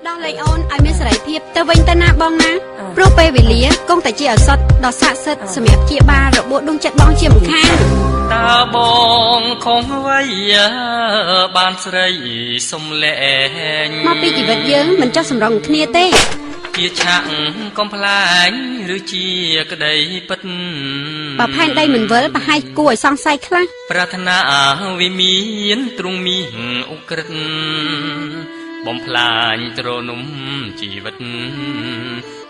ដល់លេងអូនឲ្យមានសេរីភាពទៅវិញទៅណាបងណាព្រោះពេលវេលាគង់តែជាឱសថដ៏ស័ក្តិសិទ្ធិសម្រាប់ព្យាបាលរបួសដួងចិត្តបងជាមិនខានតើបងខំអ្វីបានស្រីសំលែងមកពីជីវិតយើងមិនចោះសម្រងគ្នាទេជាឆាក់កំប្លែងឬជាក្តីពិតបើផែនដីមិនវិលប្រហែលគួរឲ្យសង្ស័យខ្លះប្រាថ្នាវិមានទ្រង់មានអុក្រិតបំផ្លាញទ្រនុំជីវិត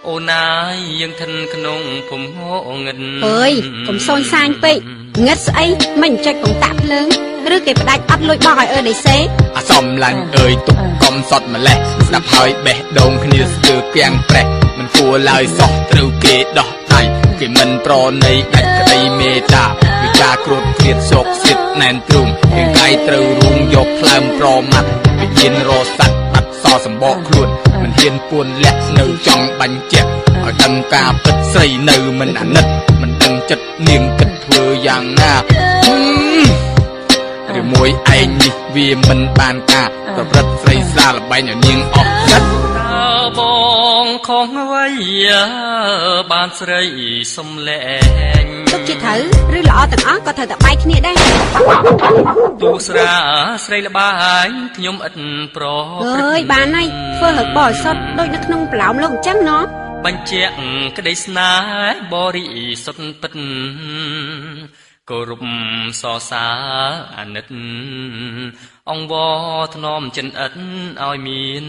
អូនណាយយើងធិនក្នុងភូមិងឹតអើយកុំសូនសាញពេកងឹតស្អីមិនចុចកុំតាក់ភ្លើងឬគេផ្ដាច់អត់លួចបោះឲ្យអើដេសេអាសំឡាញ់អើយទុកកុំសត់ម្លេះស្ដាប់ហើយបេះដូងគ្នាស្ទើគៀងប្រេះមិនគួរឡើយសោះត្រូវគេដោះដៃគេមិនប្រណីដាច់ក្តីមេត្តាវិការគ្រួតគ្រៀតសោកសិតណែនទ្រូងគេកាយត្រូវរួមយកផ្លើមប្រមាត់វិញ្ញាណរស័ក្តិបាត់សសម្បកខ្លួនមិនហ៊ានពួនលាក់នៅចង់បាញ់ជាឲ្យដឹងការពិតស្រីនៅមិនអាណិតមិនដឹងចិត្តនាងគិតធ្វើយ៉ាងណាឬមួយឯងនេះវាមិនបានការប្រព្រឹត្តស្រីស្រាលបែងឲ្យនាងអស់ចិត្តតើបងខំអ្វីបានស្រីសំលែងទុកជាត្រូវឬល្អទាំងអស់ក៏ត្រូវតែបែកគ្នាដែរទូស្រាស្រីល្បាញខ្ញុំឥតប្រព្រឹត្តអើយបានហើយធ្វើឲ្យបរិសុទ្ធដូចនៅក្នុងប្រឡោមលោកអញ្ចឹងណោះបញ្ជាក់ក្តីស្នេហ៍បរិសុទ្ធពិតគោរពសរសើរអាណិតអង្វរធ្នមចិនឥតឲ្យមាន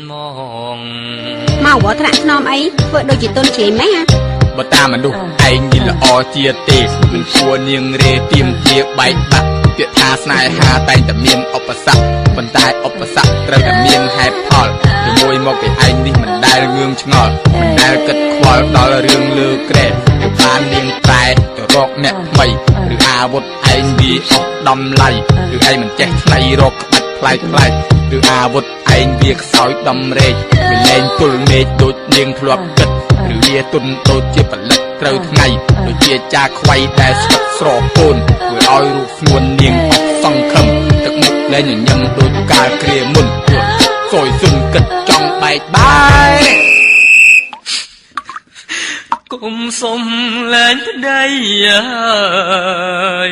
មកវត្តថ្នាក់ធ្នមអីធ្វើដូចជាទុនជ្រាយម៉េះបើតាមមនុស្សឯងនេះល្អជាទេមិនគួរនាងរេទៀមជាបែកបាក់ពាក្យថាស្នេហាតែងតែមានឧបសគ្គប៉ុន្តែឧបសគ្គត្រូវតែមានហេតុផលជាមួយមកពីឯងនេះមិនដែលងឿងឆ្ងល់មិនដែលគិតខ្វល់ដល់រឿងលើក្រែទៅបាននាងតែទៅរកអ្នកថ្មីឬអាវុធឯងវាអស់តម្លៃឬឯងមិនចេះថ្លៃរកក្បាច់ផ្លែកផ្លែកឬអាវុធឯងវាខ្សោយដំរែកវាលែងទល់មេឃដូចនាងធ្លាប់គិតឬវាទុនដូចជាផលិតត្រូវថ្ងៃដូចជាចាខ្វៃដែលស្វិតស្រពូនធ្វើឲ្យរូបស្ងួននាងអស់សង្ឃឹមទឹកមុខលែងញញឹមដូចកាលគ្រាមុនសយសុនគិតចង់បែកបាយគុំសុំលែងប្តីអើយ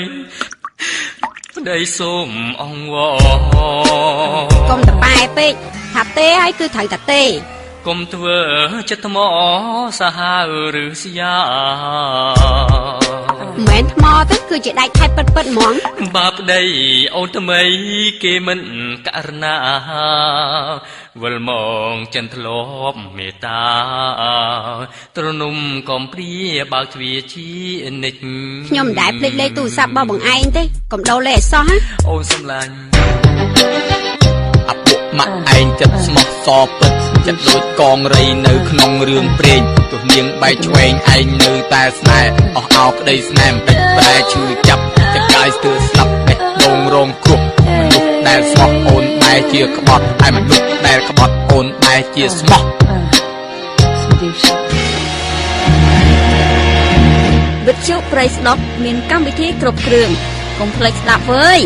ប្តីសុំអង្វរកុំតប៉ែពេកថាទេហើយគឺត្រូវតែទេកុំធ្វើចិត្តថ្មសាហាវឬស្យាមិនមែនថ្មទេគឺជាដែកខែពិតពិតហ្មងបាប្តីអូនថ្មីគេមិនករណាវិលមកចិនធ្លាប់មេត្តាទ្រនុំកំព្រាបើកទ្វារជានិច្ចខ្ញុំមិនដែលភ្លេចលេខទូរស័ព្ទរបស់បងឯងទេកុំដូរលេខឲ្យសោះណាអូនសំឡាញ់អពុកម៉ាក់ឯងចិត្តស្មោះសរពិតចិត្តដូចកងរីនៅក្នុងរឿងព្រេងទោះនាងបែកឆ្វេងឯងនៅតែស្នេហ៍អស់អោក្តីស្នេហ៍មិនប្រែឈឺចាប់ចកាយស្ទើរស្លាប់បេះដូងរងគ្រោះមនុស្សដែលស្មោះអូនបែរជាក្បត់ហើយមនុស្សដែលក្បត់អូនបែរជាស្មោះវិទ្យុព្រៃស្ដុកមានកម្មវិធីគ្រប់គ្រឿងកុំភ្លេចស្ដាប់វើយ